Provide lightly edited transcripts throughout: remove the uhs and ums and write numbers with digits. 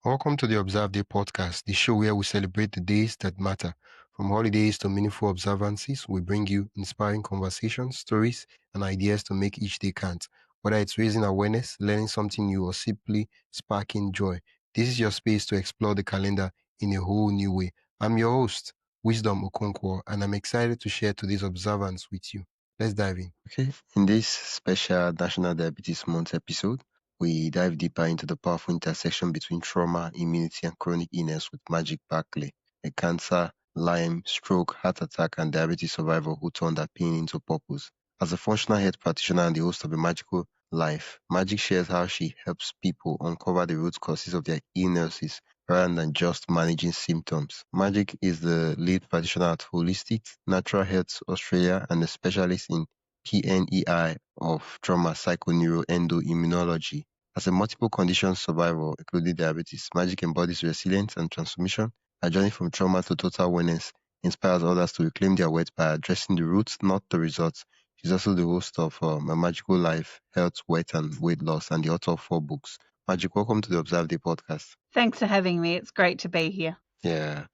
Welcome to the Observe Day podcast, the show where we celebrate the days that matter. From holidays to meaningful observances, we bring you inspiring conversations, stories, and ideas to make each day count. Whether it's raising awareness, learning something new, or simply sparking joy, this is your space to explore the calendar in a whole new way. I'm your host, Wisdom Okonkwo, and I'm excited to share today's observance with you. Let's dive in. Okay, in this special National Diabetes Month episode, we dive deeper into the powerful intersection between trauma, immunity, and chronic illness with Magic Barclay, a cancer, Lyme, stroke, heart attack, and diabetes survivor who turned her pain into purpose. As a functional health practitioner and the host of A Magical Life, Magic shares how she helps people uncover the root causes of their illnesses rather than just managing symptoms. Magic is the lead practitioner at Holistic Natural Health Australia and a specialist in PNEI of trauma psychoneuroendoimmunology. As a multiple condition survivor, including diabetes, Magic embodies resilience and transformation. Her journey from trauma to total wellness inspires others to reclaim their worth by addressing the roots, not the results. She's also the host of A Magical Life, Health, Wealth, and Weight Loss, and the author of 4 books. Magic, welcome to the Observe Day podcast. Thanks for having me. It's great to be here. Yeah,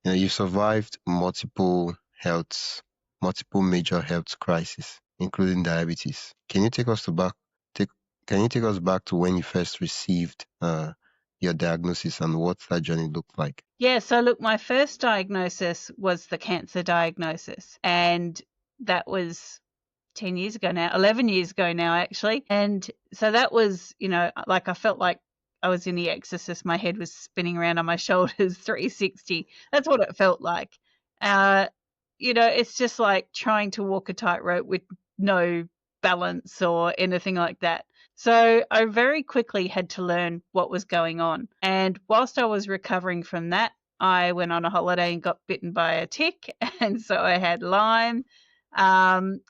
you survived multiple major health crises, including diabetes. Can you take us back to when you first received your diagnosis and what that journey looked like? Yeah, so look, my first diagnosis was the cancer diagnosis, and that was 10 years ago now, 11 years ago now, actually. And so that was, like I felt like I was in The Exorcist. My head was spinning around on my shoulders 360. That's what it felt like. It's just like trying to walk a tightrope with no balance or anything like that. So I very quickly had to learn what was going on. And whilst I was recovering from that, I went on a holiday and got bitten by a tick. And so I had Lyme. And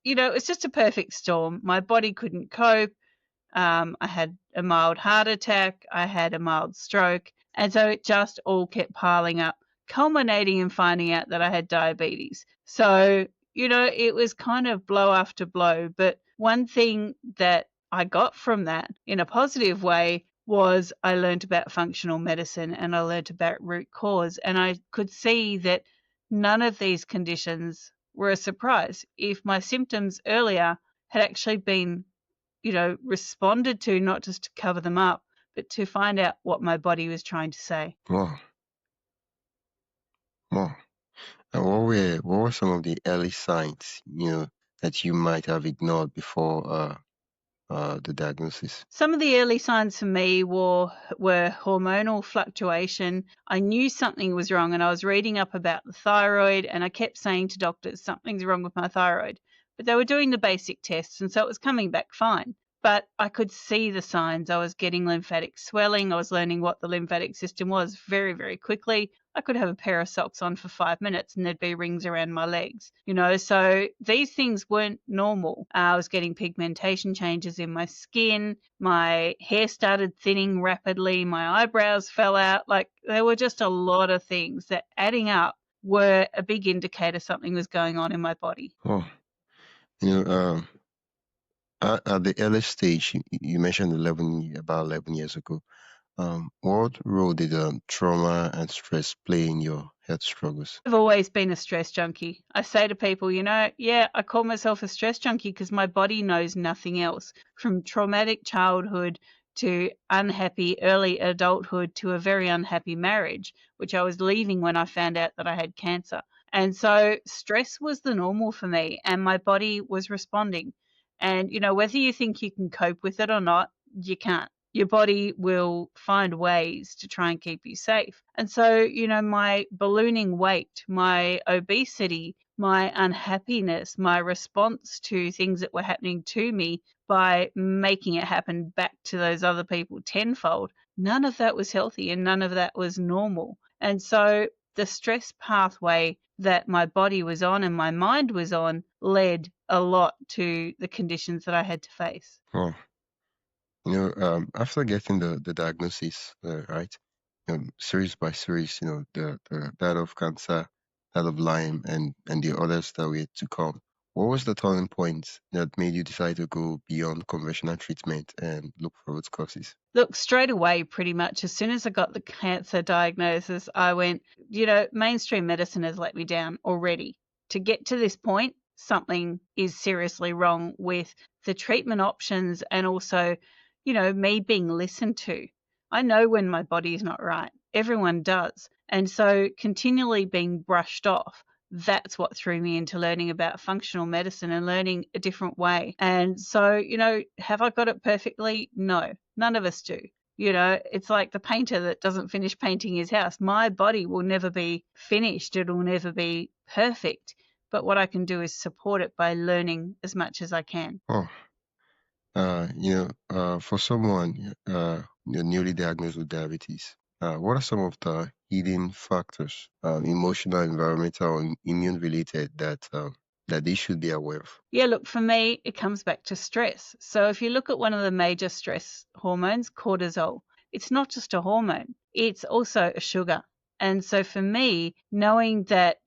it was just a perfect storm. My body couldn't cope. I had a mild heart attack. I had a mild stroke. And so it just all kept piling up, culminating in finding out that I had diabetes. So, it was kind of blow after blow. But one thing that I got from that in a positive way was I learned about functional medicine and I learned about root cause. And I could see that none of these conditions were a surprise. If my symptoms earlier had actually been, responded to, not just to cover them up, but to find out what my body was trying to say. Wow. And what were some of the early signs, that you might have ignored before the diagnosis? Some of the early signs for me were hormonal fluctuation. I knew something was wrong, and I was reading up about the thyroid, and I kept saying to doctors, something's wrong with my thyroid. But they were doing the basic tests, and so it was coming back fine. But I could see the signs. I was getting lymphatic swelling. I was learning what the lymphatic system was very, very quickly. I could have a pair of socks on for 5 minutes and there'd be rings around my legs, so these things weren't normal. I was getting pigmentation changes in my skin. My hair started thinning rapidly. My eyebrows fell out. Like, there were just a lot of things that adding up were a big indicator something was going on in my body. Oh, at the early stage, you mentioned about 11 years ago. What role did trauma and stress play in your health struggles? I've always been a stress junkie. I say to people, I call myself a stress junkie because my body knows nothing else. From traumatic childhood to unhappy early adulthood to a very unhappy marriage, which I was leaving when I found out that I had cancer. And so stress was the normal for me and my body was responding. And, whether you think you can cope with it or not, you can't. Your body will find ways to try and keep you safe. And so, my ballooning weight, my obesity, my unhappiness, my response to things that were happening to me by making it happen back to those other people tenfold, none of that was healthy and none of that was normal. And so the stress pathway that my body was on and my mind was on led a lot to the conditions that I had to face. Oh. After getting the diagnosis, right, series by series, that of cancer, that of Lyme, and the others that were to come. What was the turning point that made you decide to go beyond conventional treatment and look for root causes? Look, straight away, pretty much, as soon as I got the cancer diagnosis, I went, mainstream medicine has let me down already. To get to this point, something is seriously wrong with the treatment options and also, me being listened to. I know when my body is not right. Everyone does. And so continually being brushed off, that's what threw me into learning about functional medicine and learning a different way. And so, have I got it perfectly? No, none of us do. It's like the painter that doesn't finish painting his house. My body will never be finished. It'll never be perfect. But what I can do is support it by learning as much as I can. Oh, for someone newly diagnosed with diabetes, what are some of the hidden factors, emotional, environmental, and immune-related that they should be aware of? Yeah, look, for me, it comes back to stress. So if you look at one of the major stress hormones, cortisol, it's not just a hormone, it's also a sugar. And so for me, knowing that,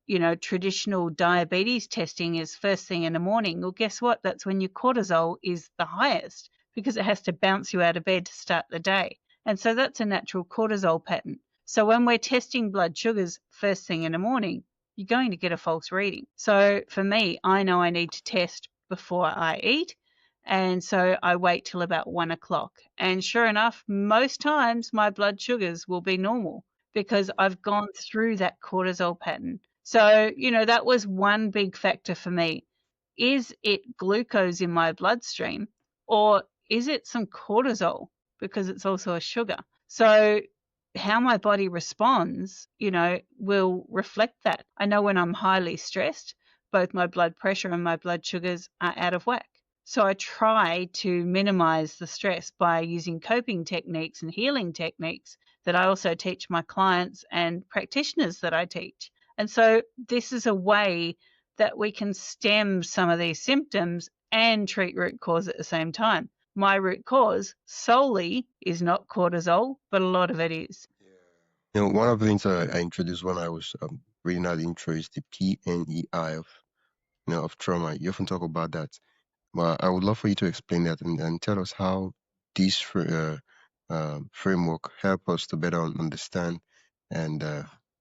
traditional diabetes testing is first thing in the morning, well, guess what? That's when your cortisol is the highest because it has to bounce you out of bed to start the day. And so that's a natural cortisol pattern. So when we're testing blood sugars first thing in the morning, you're going to get a false reading. So for me, I know I need to test before I eat. And so I wait till about 1 o'clock. And sure enough, most times my blood sugars will be normal because I've gone through that cortisol pattern. So, that was one big factor for me. Is it glucose in my bloodstream or is it some cortisol because it's also a sugar? So how my body responds, will reflect that. I know when I'm highly stressed, both my blood pressure and my blood sugars are out of whack. So I try to minimize the stress by using coping techniques and healing techniques that I also teach my clients and practitioners that I teach. And so this is a way that we can stem some of these symptoms and treat root cause at the same time. My root cause solely is not cortisol, but a lot of it is. One of the things I introduced when I was reading out the intro is the PNEI of trauma. You often talk about that, but I would love for you to explain that and tell us how this framework help us to better understand and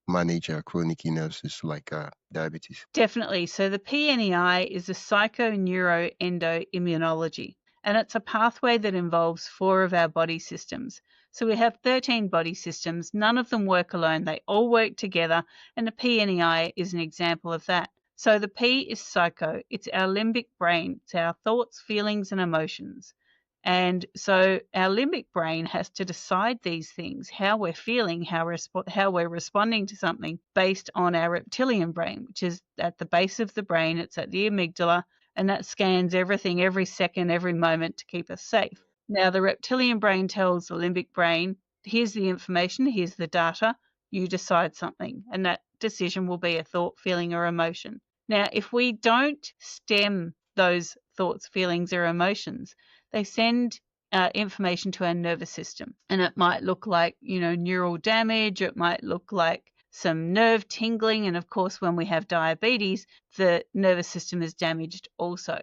manage chronic illnesses like diabetes. Definitely. So the PNEI is a psychoneuroendoimmunology, and it's a pathway that involves 4 of our body systems. So we have 13 body systems. None of them work alone. They all work together, and the PNEI is an example of that. So the P is psycho. It's our limbic brain. It's our thoughts, feelings, and emotions. And so our limbic brain has to decide these things, how we're feeling, how we're responding to something based on our reptilian brain, which is at the base of the brain. It's at the amygdala, and that scans everything every second, every moment to keep us safe. Now, the reptilian brain tells the limbic brain, here's the information, here's the data, you decide something, and that decision will be a thought, feeling, or emotion. Now, if we don't stem those thoughts, feelings, or emotions, they send information to our nervous system. And it might look like, neural damage. It might look like some nerve tingling. And of course, when we have diabetes, the nervous system is damaged also.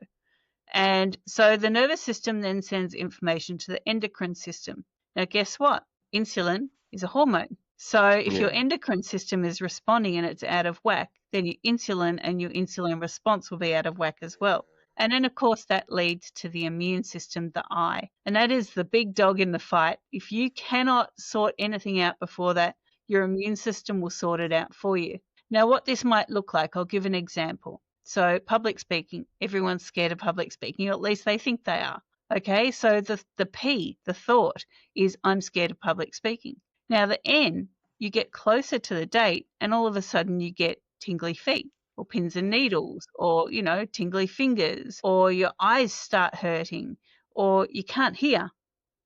And so the nervous system then sends information to the endocrine system. Now, guess what? Insulin is a hormone. So if your endocrine system is responding and it's out of whack, then your insulin and your insulin response will be out of whack as well. And then, of course, that leads to the immune system, the I. And that is the big dog in the fight. If you cannot sort anything out before that, your immune system will sort it out for you. Now, what this might look like, I'll give an example. So public speaking, everyone's scared of public speaking, or at least they think they are. Okay, so the P, the thought, is I'm scared of public speaking. Now, the N, you get closer to the date, and all of a sudden you get tingly feet, or pins and needles, or, tingly fingers, or your eyes start hurting, or you can't hear.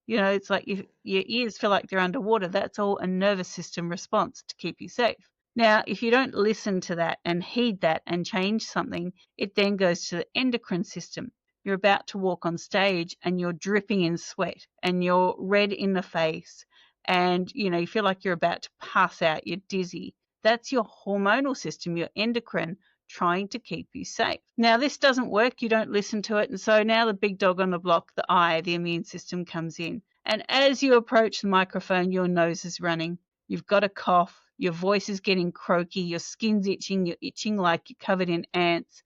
It's like your ears feel like they're underwater. That's all a nervous system response to keep you safe. Now, if you don't listen to that and heed that and change something, it then goes to the endocrine system. You're about to walk on stage and you're dripping in sweat and you're red in the face and, you feel like you're about to pass out, you're dizzy. That's your hormonal system, your endocrine, trying to keep you safe. Now, this doesn't work. You don't listen to it. And so now the big dog on the block, the I, the immune system, comes in. And as you approach the microphone, your nose is running. You've got a cough. Your voice is getting croaky. Your skin's itching. You're itching like you're covered in ants.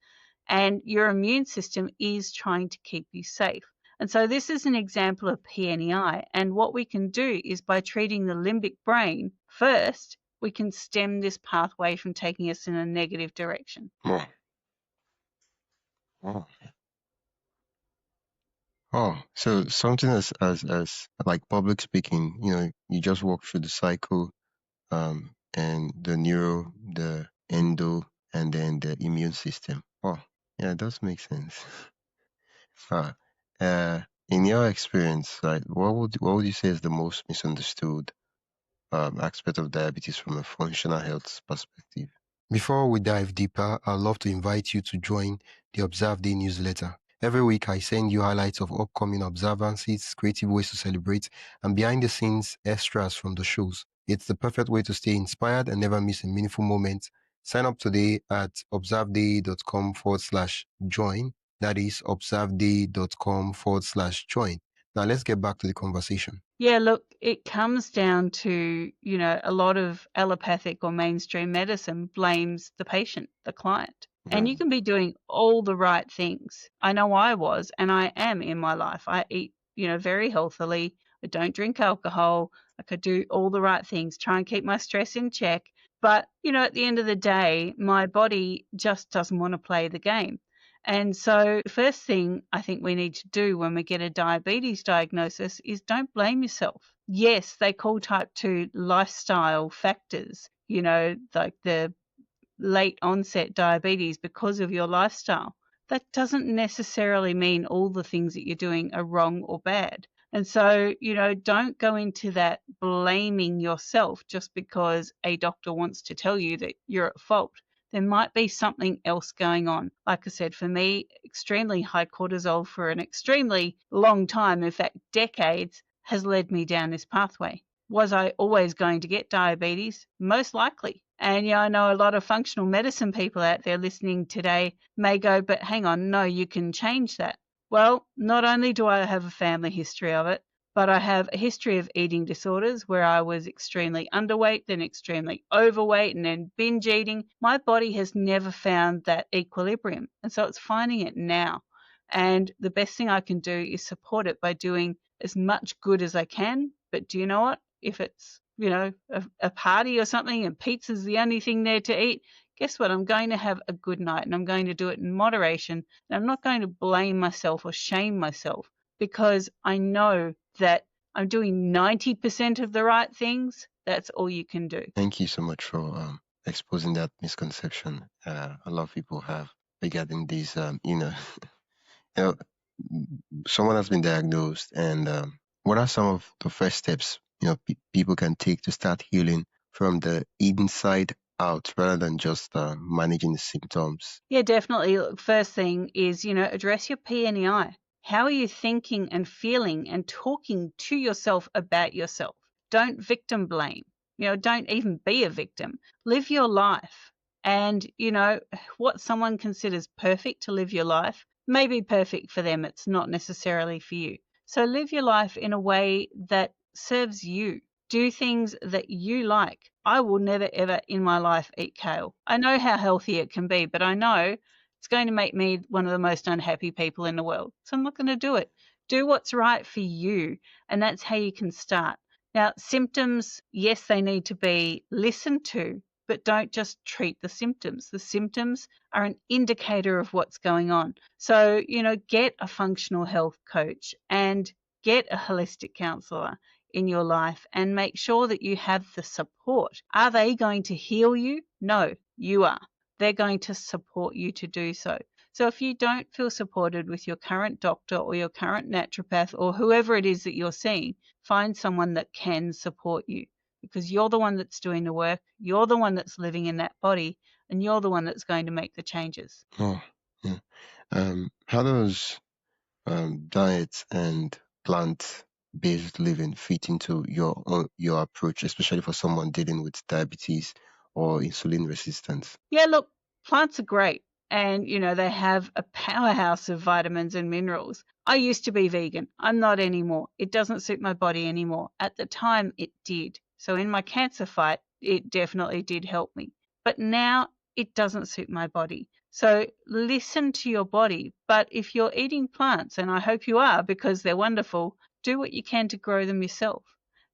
And your immune system is trying to keep you safe. And so this is an example of PNEI. And what we can do is by treating the limbic brain first, we can stem this pathway from taking us in a negative direction. So something as like public speaking, you just walk through the cycle, and the neuro, the endo, and then the immune system. Yeah, it does make sense. In your experience, right, what would you say is the most misunderstood aspect of diabetes from a functional health perspective? Before we dive deeper, I'd love to invite you to join the Observe Day newsletter. Every week, I send you highlights of upcoming observances, creative ways to celebrate, and behind-the-scenes extras from the shows. It's the perfect way to stay inspired and never miss a meaningful moment. Sign up today at observeday.com/join. That is observeday.com/join. Now, let's get back to the conversation. Yeah, look, it comes down to, a lot of allopathic or mainstream medicine blames the patient, the client. And you can be doing all the right things. I know I was, and I am in my life. I eat, very healthily. I don't drink alcohol. I could do all the right things, try and keep my stress in check. But, at the end of the day, my body just doesn't want to play the game. And so the first thing I think we need to do when we get a diabetes diagnosis is don't blame yourself. Yes, they call type 2 lifestyle factors, like the late onset diabetes because of your lifestyle. That doesn't necessarily mean all the things that you're doing are wrong or bad. And so, don't go into that blaming yourself just because a doctor wants to tell you that you're at fault. There might be something else going on. Like I said, for me, extremely high cortisol for an extremely long time, in fact, decades, has led me down this pathway. Was I always going to get diabetes? Most likely. And I know a lot of functional medicine people out there listening today may go, but hang on, no, you can change that. Well, not only do I have a family history of it, but I have a history of eating disorders where I was extremely underweight, then extremely overweight, and then binge eating. My body has never found that equilibrium. And so it's finding it now. And the best thing I can do is support it by doing as much good as I can. But do you know what? If it's, a party or something and pizza's the only thing there to eat, guess what? I'm going to have a good night and I'm going to do it in moderation. And I'm not going to blame myself or shame myself because I know that I'm doing 90% of the right things. That's all you can do. Thank you so much for exposing that misconception a lot of people have regarding these, someone has been diagnosed, and what are some of the first steps people can take to start healing from the inside out rather than just managing the symptoms? Yeah, definitely. Look, first thing is, address your PNEI. How are you thinking and feeling and talking to yourself about yourself? Don't victim blame. Don't even be a victim. Live your life. And, what someone considers perfect to live your life may be perfect for them. It's not necessarily for you. So live your life in a way that serves you. Do things that you like. I will never, ever in my life eat kale. I know how healthy it can be, but I know it's going to make me one of the most unhappy people in the world. So I'm not going to do it. Do what's right for you, and that's how you can start. Now, symptoms, yes, they need to be listened to, but don't just treat the symptoms. The symptoms are an indicator of what's going on. So, get a functional health coach and get a holistic counsellor in your life and make sure that you have the support. Are they going to heal you? No, you are. They're going to support you to do so. So if you don't feel supported with your current doctor or your current naturopath or whoever it is that you're seeing, find someone that can support you because you're the one that's doing the work, you're the one that's living in that body, and you're the one that's going to make the changes. Oh, yeah. How does diet and plant-based living fit into your approach, especially for someone dealing with diabetes or insulin resistance? Yeah, look, plants are great, and they have a powerhouse of vitamins and minerals. I used to be vegan. I'm not anymore. It doesn't suit my body anymore. At the time, it did. So in my cancer fight, it definitely did help me. But now it doesn't suit my body. So listen to your body. But if you're eating plants, and I hope you are because they're wonderful, do what you can to grow them yourself.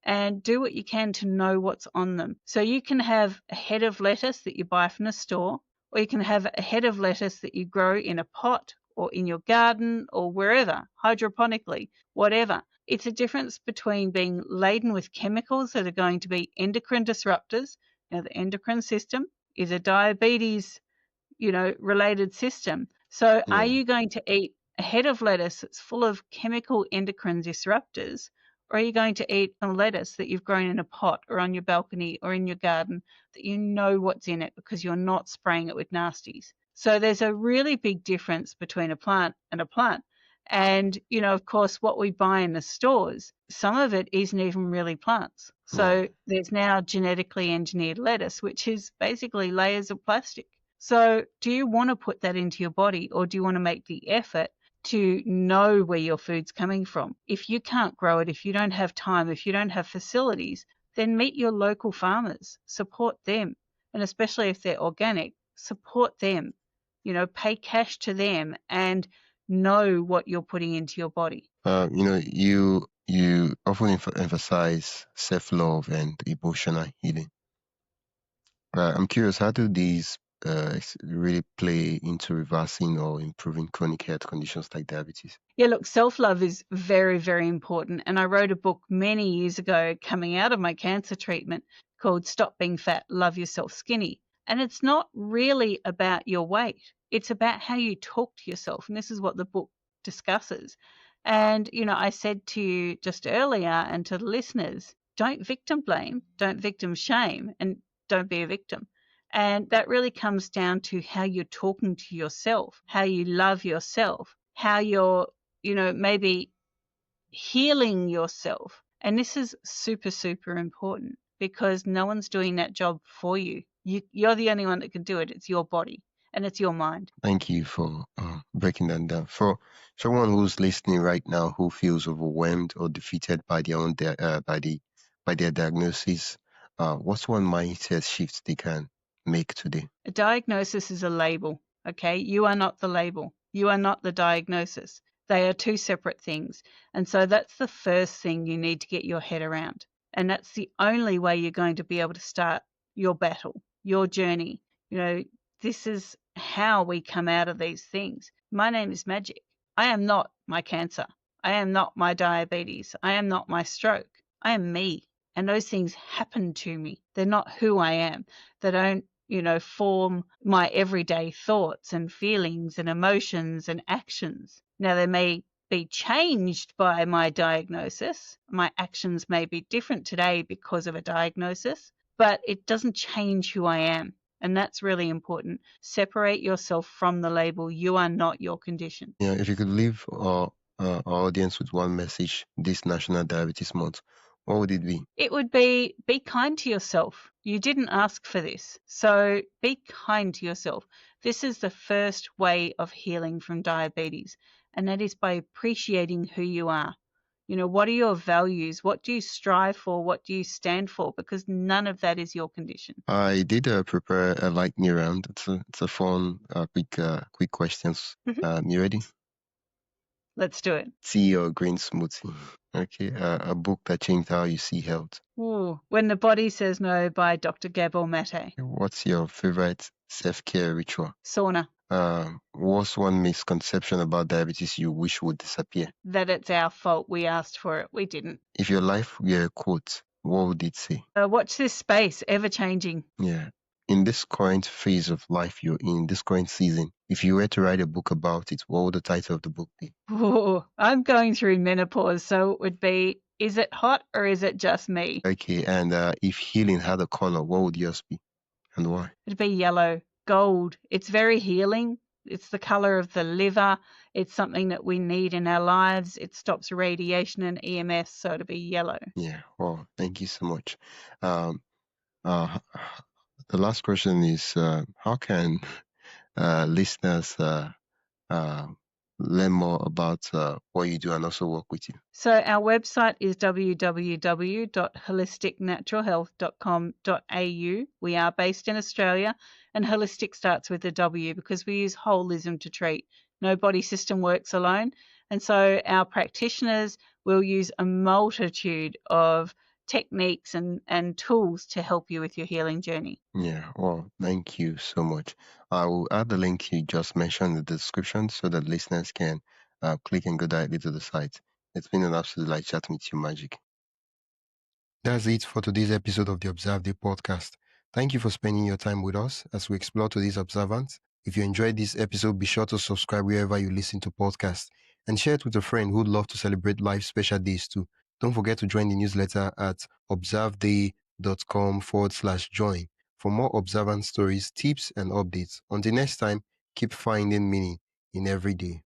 And do what you can to know what's on them. So you can have a head of lettuce that you buy from the store, or you can have a head of lettuce that you grow in a pot or in your garden or wherever, hydroponically, whatever. It's a difference between being laden with chemicals that are going to be endocrine disruptors. Now, the endocrine system is a diabetes, related system. So are you going to eat a head of lettuce that's full of chemical endocrine disruptors, or are you going to eat a lettuce that you've grown in a pot or on your balcony or in your garden that you know what's in it because you're not spraying it with nasties? So there's a really big difference between a plant and a plant. And, of course, what we buy in the stores, some of it isn't even really plants. So there's now genetically engineered lettuce, which is basically layers of plastic. So do you want to put that into your body, or do you want to make the effort to know where your food's coming from? If you can't grow it, if you don't have time, if you don't have facilities, then meet your local farmers, support them. And especially if they're organic, support them, pay cash to them and know what you're putting into your body. You often emphasize self-love and emotional healing. I'm curious, how do these really play into reversing or improving chronic health conditions like diabetes? Yeah, look, self-love is very, very important. And I wrote a book many years ago coming out of my cancer treatment called Stop Being Fat, Love Yourself Skinny. And it's not really about your weight. It's about how you talk to yourself. And this is what the book discusses. And, I said to you just earlier and to the listeners, don't victim blame, don't victim shame, and don't be a victim. And that really comes down to how you're talking to yourself, how you love yourself, how you're, maybe healing yourself. And this is super, super important because no one's doing that job for you. You're the only one that can do it. It's your body and it's your mind. Thank you for breaking that down. For someone who's listening right now who feels overwhelmed or defeated by their own by their diagnosis, what's one mindset shift they can make today? A diagnosis is a label, okay? You are not the label. You are not the diagnosis. They are two separate things. And so that's the first thing you need to get your head around. And that's the only way you're going to be able to start your battle, your journey. This is how we come out of these things. My name is Magic. I am not my cancer. I am not my diabetes. I am not my stroke. I am me. And those things happen to me. They're not who I am. They don't form my everyday thoughts and feelings and emotions and actions. Now, they may be changed by my diagnosis. My actions may be different today because of a diagnosis, but it doesn't change who I am. And that's really important. Separate yourself from the label. You are not your condition. Yeah, if you could leave our audience with one message this National Diabetes Month, what would it be? It would be kind to yourself. You didn't ask for this. So be kind to yourself. This is the first way of healing from diabetes, and that is by appreciating who you are. What are your values? What do you strive for? What do you stand for? Because none of that is your condition. I did prepare a lightning round. It's a fun, quick questions. You ready? Let's do it. Tea or green smoothie? Okay. A book that changed how you see health. Ooh, When the Body Says No by Dr. Gabor Mate. What's your favorite self-care ritual? Sauna. What's one misconception about diabetes you wish would disappear? That it's our fault. We asked for it. We didn't. If your life were a quote, what would it say? Watch this space, ever changing. Yeah. In this current phase of life you're in, this current season, if you were to write a book about it, what would the title of the book be? Ooh, I'm going through menopause, so it would be, is it hot or is it just me? Okay, and if healing had a color, what would yours be and why? It'd be yellow, gold. It's very healing. It's the color of the liver. It's something that we need in our lives. It stops radiation and EMS, so it'll be yellow. Yeah, well, thank you so much. The last question is, how can listeners learn more about what you do and also work with you? So our website is www.holisticnaturalhealth.com.au. We are based in Australia, and holistic starts with a W because we use holism to treat. No body system works alone. And so our practitioners will use a multitude of techniques and tools to help you with your healing journey. Yeah, well, thank you so much. I will add the link you just mentioned in the description so that listeners can click and go directly to the site. It's been an absolute delight chatting with you, Magic. That's it for today's episode of the Observe Day podcast. Thank you for spending your time with us as we explore today's observance. If you enjoyed this episode, be sure to subscribe wherever you listen to podcasts and share it with a friend who'd love to celebrate life's special days too. Don't forget to join the newsletter at observeday.com/join for more observance stories, tips, and updates. Until next time, keep finding meaning in every day.